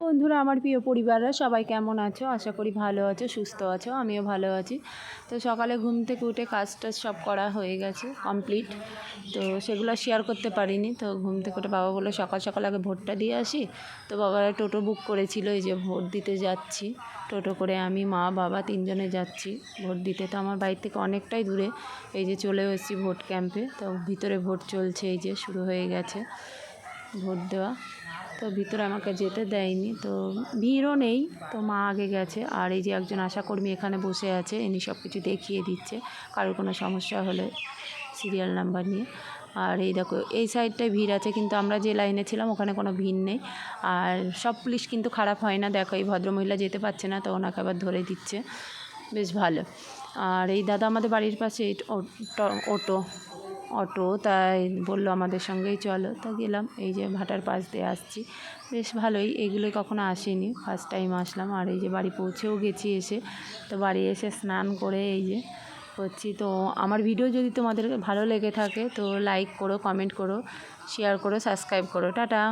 বন্ধুরা, আমার প্রিয় পরিবাররা সবাই কেমন আছো? আশা করি ভালো আছো, সুস্থ আছো। আমিও ভালো আছি। তো সকালে ঘুম থেকে উঠে কাজ টাজ সব করা হয়ে গেছে, কমপ্লিট। তো সেগুলো শেয়ার করতে পারিনি। তো ঘুম থেকে উঠে বাবা বললো সকাল সকাল আগে ভোটটা দিয়ে আসি। তো বাবারা টোটো বুক করেছিল, এই যে ভোট দিতে যাচ্ছি। টোটো করে আমি, মা, বাবা তিনজনে যাচ্ছি ভোট দিতে। তো আমার বাড়ি থেকে অনেকটাই দূরে। এই যে চলেও এসেছি ভোট ক্যাম্পে। তো ভিতরে ভোট চলছে, এই যে শুরু হয়ে গেছে ভোট দেওয়া। তো ভিতরে আমাকে যেতে দেয়নি, তো ভিড়ও নেই। তো মা আগে গেছে, আর এই যে একজন আশাকর্মী এখানে বসে আছে, ইনি সব কিছু দেখিয়ে দিচ্ছে কারোর কোনো সমস্যা হলে সিরিয়াল নাম্বার নিয়ে। আর এই দেখো এই সাইডটায় ভিড় আছে, কিন্তু আমরা যে লাইনে ছিলাম ওখানে কোনো ভিড় নেই। আর সব পুলিশ কিন্তু খারাপ হয় না। দেখো এই ভদ্রমহিলা যেতে পারছে না, তো ওনাকে আবার ধরে দিচ্ছে, বেশ ভালো। আর এই দাদা আমাদের বাড়ির পাশে অটো, তাই বললো আমাদের সঙ্গেই চলো। তো গেলাম, এই যে ভাটার পাশ দিয়ে আসছি, বেশ ভালোই। এগুলোই কখনো আসিনি, ফার্স্ট টাইম আসলাম। আর এই যে বাড়ি পৌঁছেও গেছি এসে। তো বাড়ি এসে স্নান করে এই যে করছি। তো আমার ভিডিও যদি তোমাদের ভালো লেগে থাকে তো লাইক করো, কমেন্ট করো, শেয়ার করো, সাবস্ক্রাইব করো। টাটা।